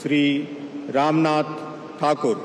श्री रामनाथ ठाकुर।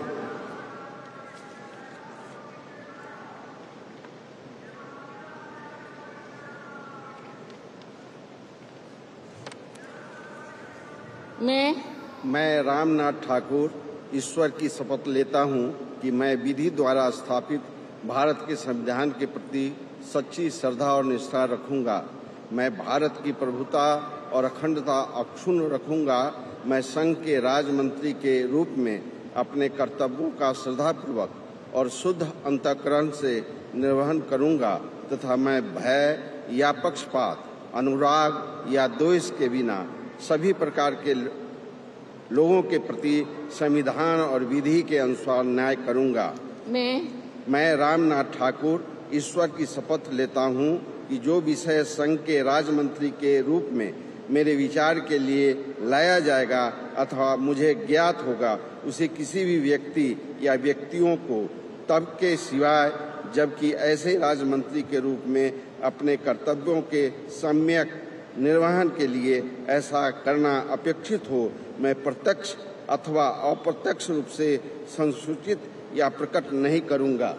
मैं रामनाथ ठाकुर ईश्वर की शपथ लेता हूं कि मैं विधि द्वारा स्थापित भारत के संविधान के प्रति सच्ची श्रद्धा और निष्ठा रखूंगा। मैं भारत की प्रभुता और अखंडता अक्षुण्ण रखूंगा। मैं संघ के राज्य मंत्री के रूप में अपने कर्तव्यों का श्रद्धापूर्वक और शुद्ध अंतःकरण से निर्वहन करूंगा तथा मैं भय या पक्षपात, अनुराग या द्वेष के बिना सभी प्रकार के लोगों के प्रति संविधान और विधि के अनुसार न्याय करूंगा। मैं रामनाथ ठाकुर ईश्वर की शपथ लेता हूं कि जो विषय संघ के राज्य मंत्री के रूप में मेरे विचार के लिए लाया जाएगा अथवा मुझे ज्ञात होगा, उसे किसी भी व्यक्ति या व्यक्तियों को तब के सिवाय जबकि ऐसे राज्य मंत्री के रूप में अपने कर्तव्यों के सम्यक निर्वहन के लिए ऐसा करना अपेक्षित हो, मैं प्रत्यक्ष अथवा अप्रत्यक्ष रूप से संसूचित या प्रकट नहीं करूंगा।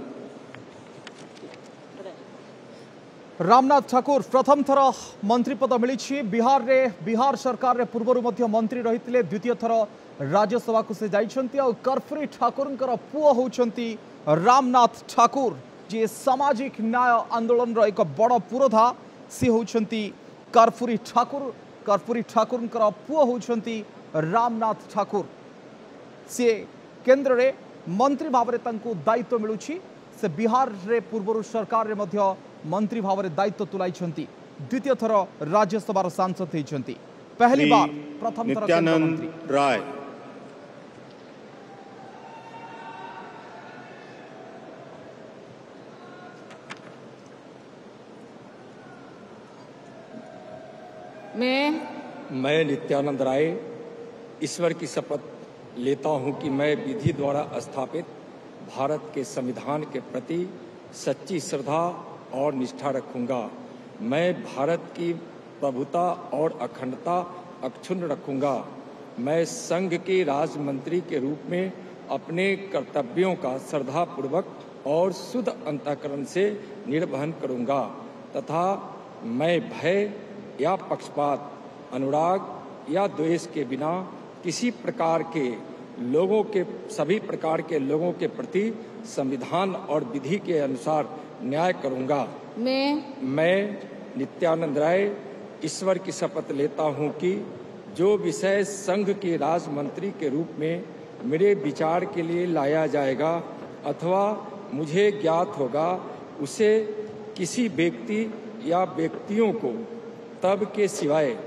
रामनाथ ठाकुर प्रथम थर मंत्री पद मिली। बिहार सरकार रे पूर्व मंत्री रही। द्वितीय थर राज्यसभा को से जाइछंती। कर्पूरी ठाकुर पुओ होउछंती रामनाथ ठाकुर, जे सामाजिक न्याय आंदोलन रो एक बड़ पुरोधा सी होउछंती कर्पूरी ठाकुर। कर्पूरी ठाकुर पुओ होउछंती रामनाथ ठाकुर। सी केंद्र रे मंत्री भाव रे तांको दायित्व मिलुछि। से बिहार रे पूर्व सरकार रे मध्य मंत्री भाव में दायित्व तुलाई। द्वितीय थर राज्यसभा सांसद होती। पहली बार प्रथम थर नित्यानंद राय। मैं नित्यानंद राय ईश्वर की शपथ लेता हूं कि मैं विधि द्वारा स्थापित भारत के संविधान के प्रति सच्ची श्रद्धा और निष्ठा रखूंगा। मैं भारत की प्रभुता और अखंडता अक्षुण्ण रखूंगा। मैं संघ के राज्य मंत्री के रूप में अपने कर्तव्यों का श्रद्धापूर्वक और शुद्ध अंतःकरण से निर्वहन करूंगा तथा मैं भय या पक्षपात, अनुराग या द्वेष के बिना किसी प्रकार के सभी प्रकार के लोगों के प्रति संविधान और विधि के अनुसार न्याय करूंगा। मैं नित्यानंद राय ईश्वर की शपथ लेता हूं कि जो विषय संघ के राज्य मंत्री के रूप में मेरे विचार के लिए लाया जाएगा अथवा मुझे ज्ञात होगा, उसे किसी व्यक्ति या व्यक्तियों को तब के सिवाय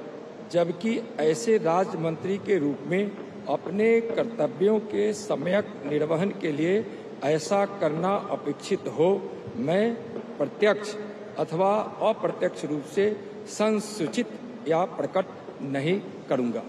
जबकि ऐसे राज्य मंत्री के रूप में अपने कर्तव्यों के सम्यक निर्वहन के लिए ऐसा करना अपेक्षित हो, मैं प्रत्यक्ष अथवा अप्रत्यक्ष रूप से संसूचित या प्रकट नहीं करूंगा।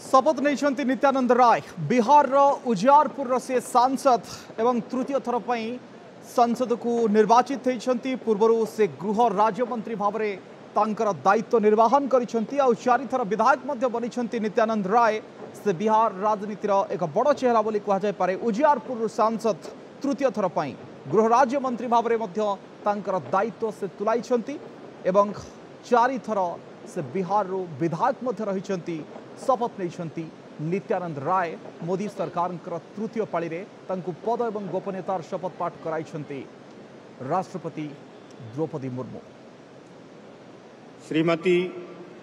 शपथ नहीं नित्यानंद राय बिहार उजियारपुर से सांसद एवं तृतीय थर पर संसद को निर्वाचित होती। पूर्व से गृह राज्य मंत्री भाव में तांकर दायित्व निर्वाहन करिसेंती। आ चारि थर विधायक मध्य बनिसेंती नित्यानंद राय। से बिहार राजनीतिर एक बड़ चेहरा बोली कह जाय पारे। उजियारपुर सांसद तृतीय थर पर गृह राज्य मंत्री भाव में मध्य तांकर दायित्व से तुलाइछंती एवं चारि थर से बिहार विधायक मध्य रहिछंती। शपथ नहीं नित्यानंद राय मोदी सरकार तृतीय पाली रे तांकु पद एवं गोपनीयतार शपथ पाठ कराइछंती राष्ट्रपति द्रौपदी मुर्मू। श्रीमती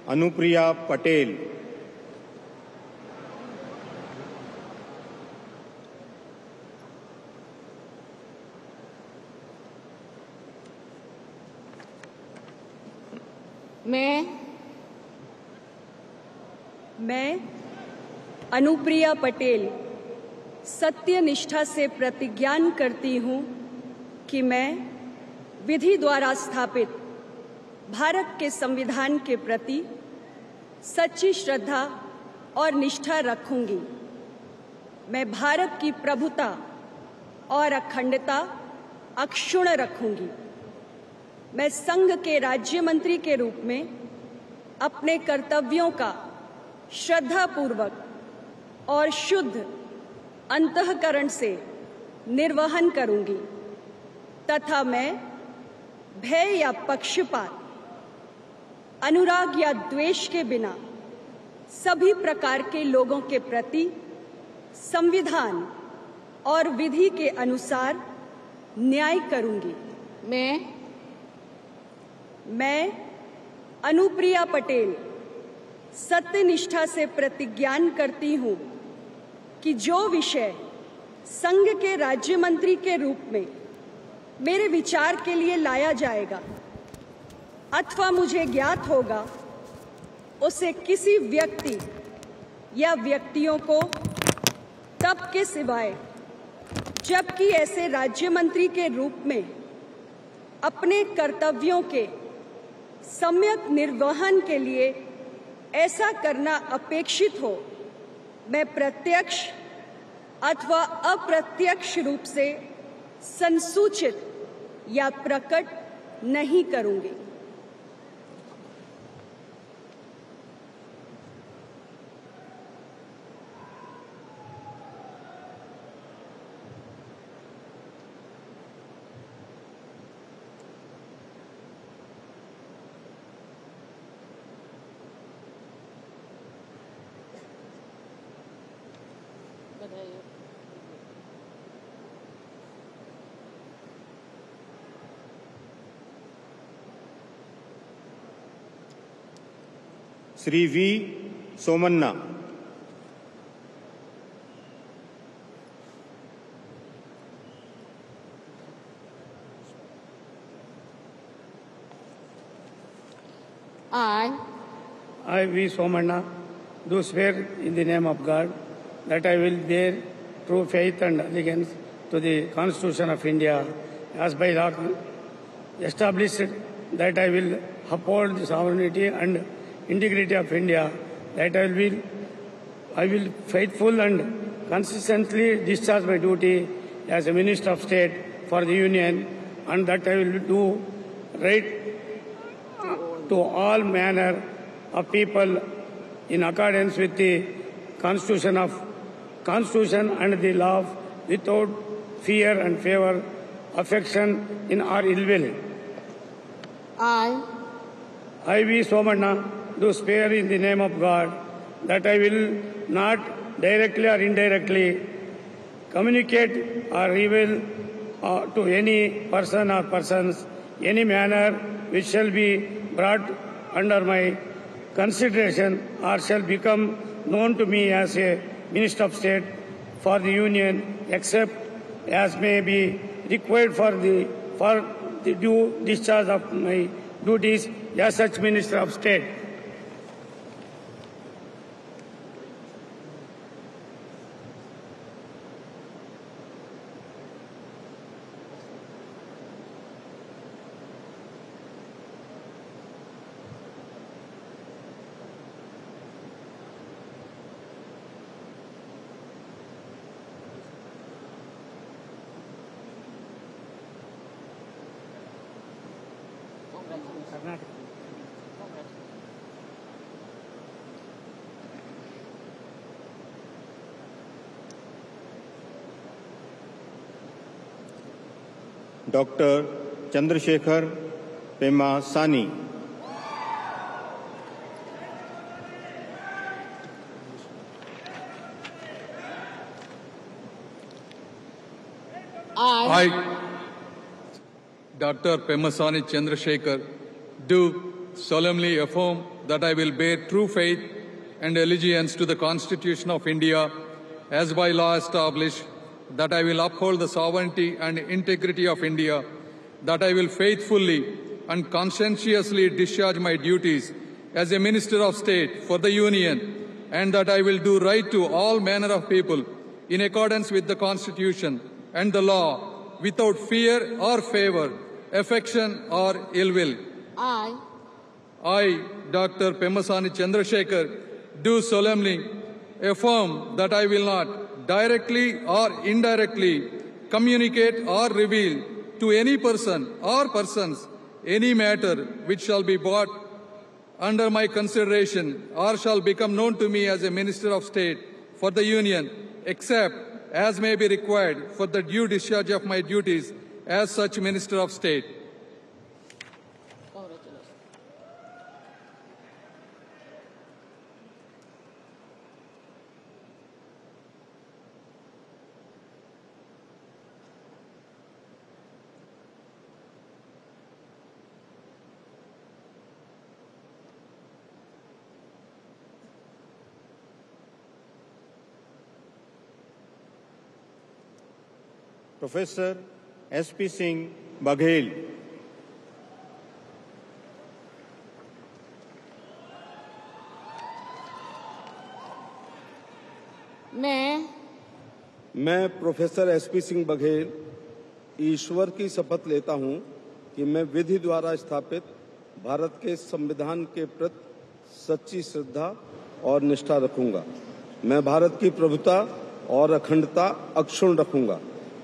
अनुप्रिया पटेल। मैं अनुप्रिया पटेल सत्य निष्ठा से प्रतिज्ञान करती हूँ कि मैं विधि द्वारा स्थापित भारत के संविधान के प्रति सच्ची श्रद्धा और निष्ठा रखूंगी। मैं भारत की प्रभुता और अखंडता अक्षुण्ण रखूंगी। मैं संघ के राज्य मंत्री के रूप में अपने कर्तव्यों का श्रद्धापूर्वक और शुद्ध अंतःकरण से निर्वहन करूंगी तथा मैं भय या पक्षपात, अनुराग या द्वेष के बिना सभी प्रकार के लोगों के प्रति संविधान और विधि के अनुसार न्याय करूंगी। मैं अनुप्रिया पटेल सत्यनिष्ठा से प्रतिज्ञान करती हूं कि जो विषय संघ के राज्य मंत्री के रूप में मेरे विचार के लिए लाया जाएगा अथवा मुझे ज्ञात होगा, उसे किसी व्यक्ति या व्यक्तियों को तब के सिवाय जबकि ऐसे राज्य मंत्री के रूप में अपने कर्तव्यों के सम्यक निर्वहन के लिए ऐसा करना अपेक्षित हो, मैं प्रत्यक्ष अथवा अप्रत्यक्ष रूप से संसूचित या प्रकट नहीं करूंगी। Shri V Somanna. I, V. Somanna, do swear in the name of God that I will bear true faith and allegiance to the Constitution of India as by law established, that I will uphold the sovereignty and integrity of India, that I will faithful and consistently discharge my duty as a Minister of State for the Union, and that I will do right to all manner of people in accordance with the Constitution and the law, without fear and favor, affection in or ill will. I, V. Somanna, do swear in the name of God that I will not directly or indirectly communicate or reveal to any person or persons any manner which shall be brought under my consideration or shall become known to me as a Minister of State for the Union, except as may be required for the due discharge of my duties as such Minister of State. Doctor Chandrashekhar Pemmasani. I, Dr. Pemasani Chandrasekhar, do solemnly affirm that I will bear true faith and allegiance to the Constitution of India as by law established, that I will uphold the sovereignty and integrity of India, that I will faithfully and conscientiously discharge my duties as a Minister of State for the Union, and that I will do right to all manner of people in accordance with the Constitution and the law, without fear or favor, affection or ill will. I, Dr. Pemasani Chandrasekhar, do solemnly affirm that I will not directly or indirectly communicate or reveal to any person or persons any matter which shall be brought under my consideration or shall become known to me as a Minister of State for the Union, except as may be required for the due discharge of my duties as such Minister of State. Professor SP Singh Baghel. मैं professor SP Singh Baghel ईश्वर की शपथ लेता हूं कि मैं विधि द्वारा स्थापित भारत के संविधान के प्रति सच्ची श्रद्धा और निष्ठा रखूंगा। मैं भारत की प्रभुता और अखंडता अक्षुण्ण रखूंगा।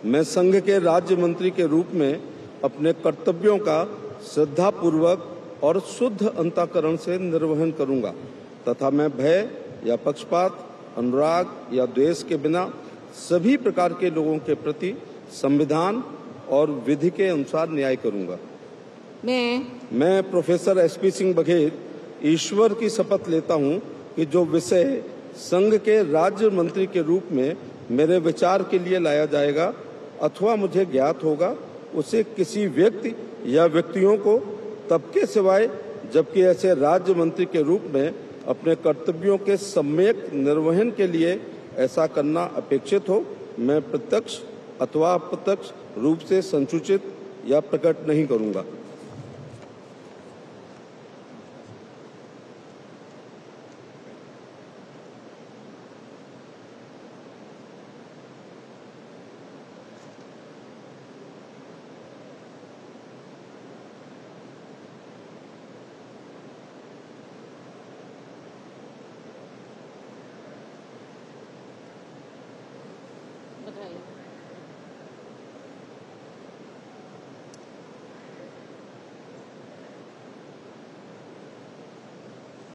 मैं संघ के राज्य मंत्री के रूप में अपने कर्तव्यों का श्रद्धापूर्वक और शुद्ध अंतःकरण से निर्वहन करूंगा तथा मैं भय या पक्षपात, अनुराग या द्वेष के बिना सभी प्रकार के लोगों के प्रति संविधान और विधि के अनुसार न्याय करूंगा। मैं प्रोफेसर SP सिंह बघेल ईश्वर की शपथ लेता हूं कि जो विषय संघ के राज्य मंत्री के रूप में मेरे विचार के लिए लाया जाएगा अथवा मुझे ज्ञात होगा, उसे किसी व्यक्ति या व्यक्तियों को तब के सिवाय जबकि ऐसे राज्य मंत्री के रूप में अपने कर्तव्यों के सम्यक निर्वहन के लिए ऐसा करना अपेक्षित हो, मैं प्रत्यक्ष अथवा अप्रत्यक्ष रूप से संसूचित या प्रकट नहीं करूंगा।